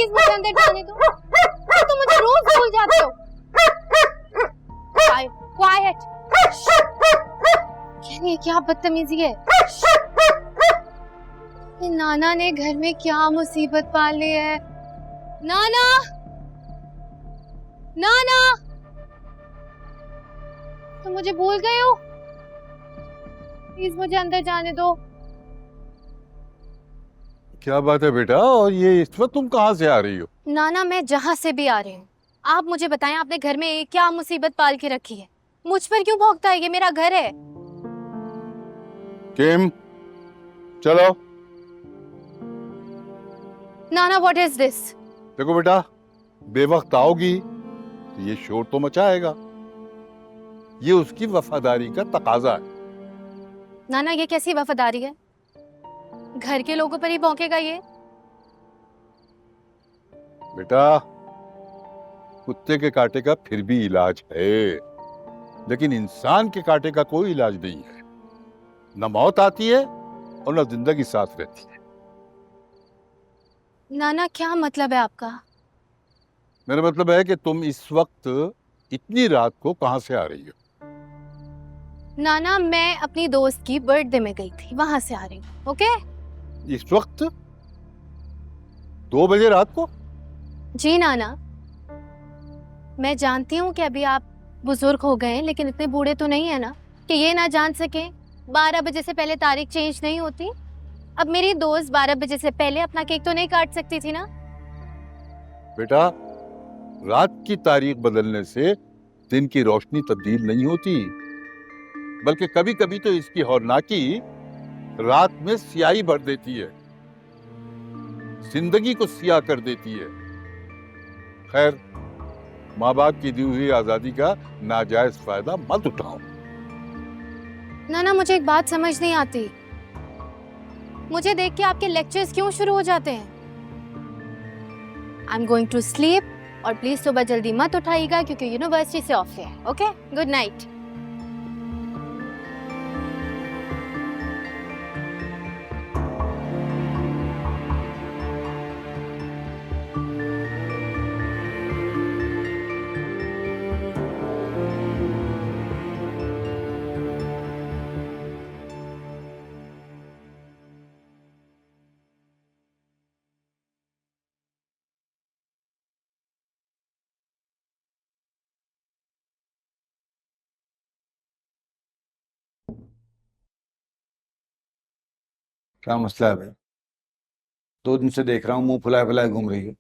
Please मुझे अंदर जाने दो। तुम मुझे रोज भूल जाते हो। क्वाइट। ये क्या बदतमीजी है। ये नाना ने घर में क्या मुसीबत पाल ली है। नाना, नाना, तुम मुझे भूल गए हो? प्लीज मुझे अंदर जाने दो। क्या बात है बेटा, और ये इस वक्त तुम कहाँ से आ रही हो? नाना, मैं जहाँ से भी आ रही हूँ, आप मुझे बताएं आपने घर में क्या मुसीबत पाल के रखी है? मुझ पर क्यों भौंकता है? ये मेरा घर है। किम, चलो। नाना, व्हाट इज दिस? देखो बेटा, बेवक्त आओगी तो ये शोर तो मचाएगा। ये उसकी वफादारी का तकाजा है। नाना, ये कैसी वफादारी है? घर के लोगों पर ही भौंकेगा ये? बेटा, कुत्ते के कांटे का फिर भी इलाज है, लेकिन इंसान के कांटे का कोई इलाज नहीं है। न मौत आती है और न जिंदगी साथ रहती है। नाना, क्या मतलब है आपका? मेरा मतलब है कि तुम इस वक्त इतनी रात को कहां से आ रही हो? नाना, मैं अपनी दोस्त की बर्थडे में गई थी, वहां से आ रही हूँ। ओके? इस वक्त 2 बजे रात को? जी नाना, मैं जानती हूँ कि अभी आप बुजुर्ग हो गए हैं, लेकिन इतने बूढ़े तो नहीं है ना कि ये ना जान सके 12 बजे से पहले तारीख चेंज नहीं होती। अब मेरी दोस्त 12 बजे से पहले अपना केक तो नहीं काट सकती थी ना? बेटा, रात की तारीख बदलने से दिन की रोशनी तब्दील नहीं होती, बल्कि कभी कभी तो इसकी हौलनाकी रात में स्याही भर देती है, जिंदगी को सियाह कर देती है। खैर, माँ बाप की दी हुई आजादी का नाजायज फायदा मत उठाओ। नाना, मुझे एक बात समझ नहीं आती, मुझे देख के आपके लेक्चर्स क्यों शुरू हो जाते हैं? I am going to sleep, और प्लीज सुबह जल्दी मत उठाइएगा क्योंकि यूनिवर्सिटी से ऑफ है। Okay, good night. क्या मसला है भाई? 2 दिन से देख रहा हूँ मुंह फुलाए फुलाए घूम रही है।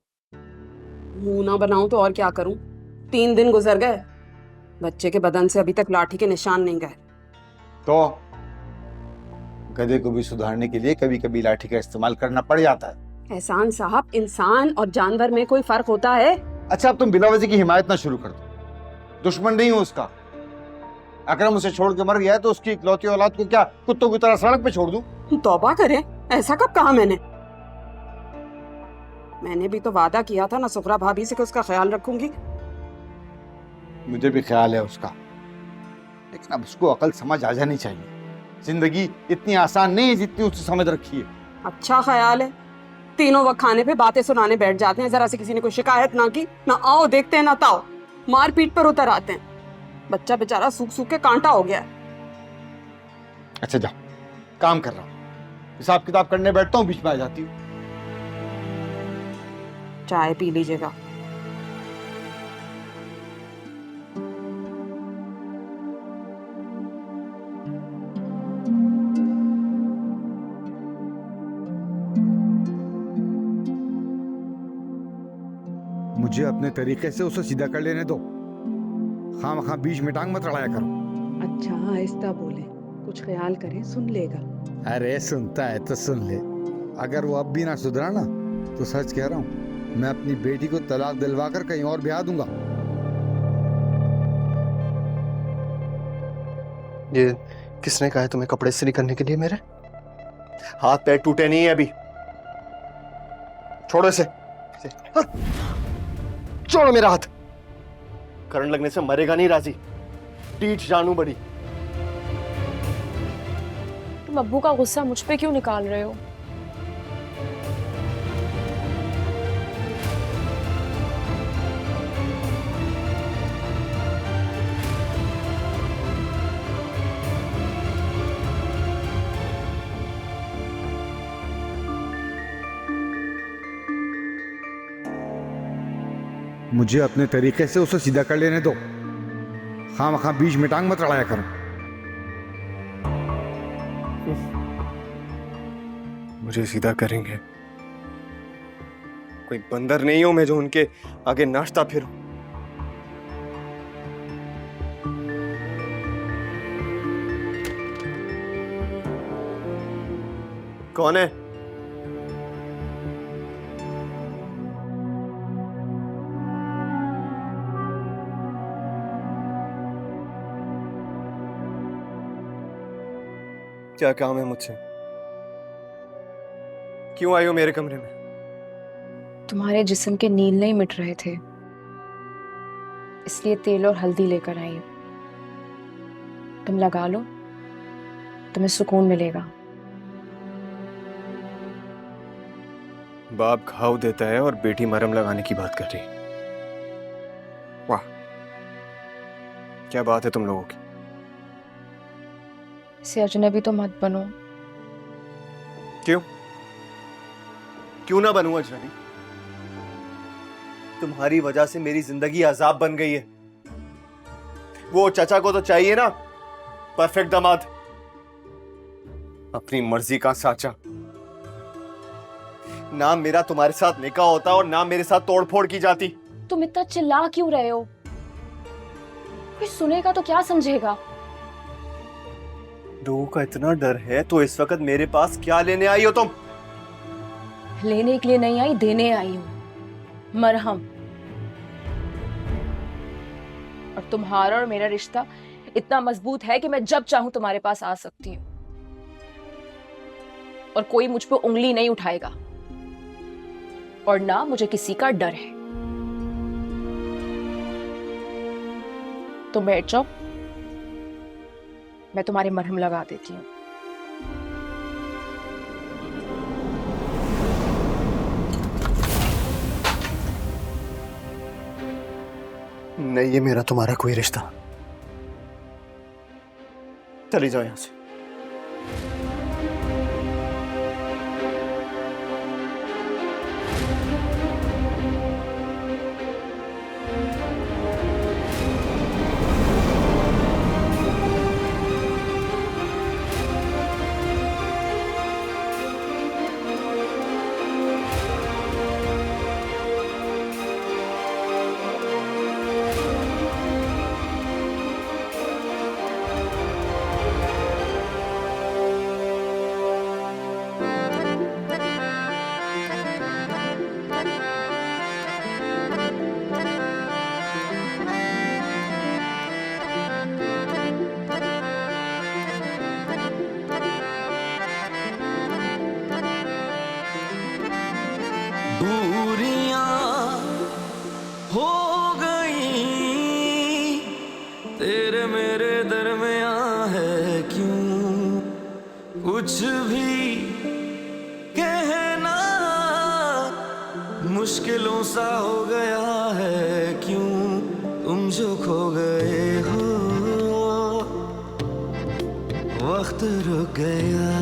मुंह ना बनाऊं तो और क्या करूं? 3 दिन गुजर गए, बच्चे के बदन से अभी तक लाठी के निशान नहीं गए। तो गधे को भी सुधारने के लिए कभी कभी लाठी का इस्तेमाल करना पड़ जाता है। एहसान साहब, इंसान और जानवर में कोई फर्क होता है? अच्छा, अब तुम बिला वजह की हिमायत ना शुरू कर दो। दुश्मन नहीं हो उसका। अकरम उसे छोड़ के मर गया है तो उसकी इकलौती औलाद को क्या कुत्तों की तरह सड़क पे छोड़ दूं? तौबा करें, ऐसा कब कहा मैंने? मैंने भी तो वादा किया था ना सुखरा भाभी से कि उसका ख्याल रखूंगी। मुझे भी ख्याल है उसका, लेकिन अब उसको अकल समझ आ जानी चाहिए। जिंदगी इतनी आसान नहीं है जितनी उसने समझ रखी है। अच्छा ख्याल है, तीनों वक्त खाने पे बातें सुनाने बैठ जाते हैं। जरा से किसी ने कोई शिकायत ना की, ना आओ देखते हैं ना ताओ, मार पीट पर उतर आते हैं। बच्चा बेचारा सूख सूख के कांटा हो गया है। अच्छा जाओ, काम कर रहा हूँ, हिसाब किताब करने बैठता हूँ, बीच में आ जाती हूँ। चाय पी लीजिएगा। मुझे अपने तरीके से उसे सीधा कर लेने दो। खामखा बीच में टांग मत लड़ाया करो। अच्छा, आहिस्ता बोले, कुछ ख्याल करे, सुन लेगा। अरे सुनता है तो सुन ले। अगर वो अब भी ना सुधरा ना तो सच कह रहा हूँ, मैं अपनी बेटी को तलाक दिलवा कर कहीं और ब्याह दूंगा। ये किसने कहा है तुम्हें कपड़े इस्त्री करने के लिए? मेरे हाथ पैर टूटे नहीं है अभी। छोड़ो इसे। छोड़ो मेरा हाथ। करंट लगने से मरेगा नहीं राजी। टीच जानू बड़ी। तुम अब्बू का गुस्सा मुझ पे क्यों निकाल रहे हो? मुझे अपने तरीके से उसे सीधा कर लेने दो। खामखा बीच में टांग मत लड़ाया करो। मुझे सीधा करेंगे? कोई बंदर नहीं हूं मैं जो उनके आगे नाचता फिरूं। कौन है? क्या काम है मुझसे? क्यों आई हो मेरे कमरे में? तुम्हारे जिस्म के नील नहीं मिट रहे थे, इसलिए तेल और हल्दी लेकर आई हूं। तुम लगा लो, तुम्हें सुकून मिलेगा। बाप घाव देता है और बेटी मरहम लगाने की बात कर रही है। वाह, क्या बात है तुम लोगों की। इसे अजनबी तो मत बनो। क्यों? क्यों ना बनूं अजनबी? तुम्हारी वजह से मेरी जिंदगी अजाब बन गई है। वो चाचा को तो चाहिए ना परफेक्ट दामाद, अपनी मर्जी का साचा। ना मेरा तुम्हारे साथ निकाह होता और ना मेरे साथ तोड़फोड़ की जाती। तुम इतना चिल्ला क्यों रहे हो? कोई सुनेगा तो क्या समझेगा? लोगों का इतना डर है तो इस वक्त मेरे पास क्या लेने आई हो तुम? लेने के लिए नहीं आई, देने आई हूं मरहम। और तुम्हारा और मेरा रिश्ता इतना मजबूत है कि मैं जब चाहूं तुम्हारे पास आ सकती हूं और कोई मुझ पे उंगली नहीं उठाएगा, और ना मुझे किसी का डर है। तुम बैठ जाओ, मैं तुम्हारे मरहम लगा देती हूँ। नहीं, ये मेरा तुम्हारा कोई रिश्ता। चली जाओ यहां से। दूरियां हो गई तेरे मेरे दरमियां है क्यों कुछ भी कहना मुश्किलों सा हो गया है क्यों तुम जो खो गए हो वक्त रुक गया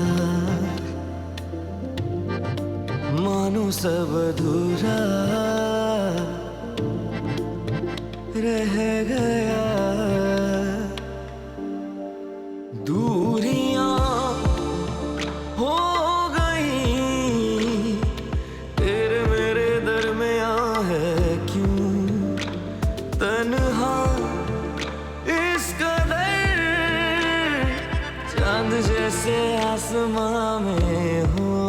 मानो सब अधूरा रह गया दूरियां हो गई तेरे मेरे दरमियां है क्यों तन्हा इस कदर चांद जैसे आसमां में हो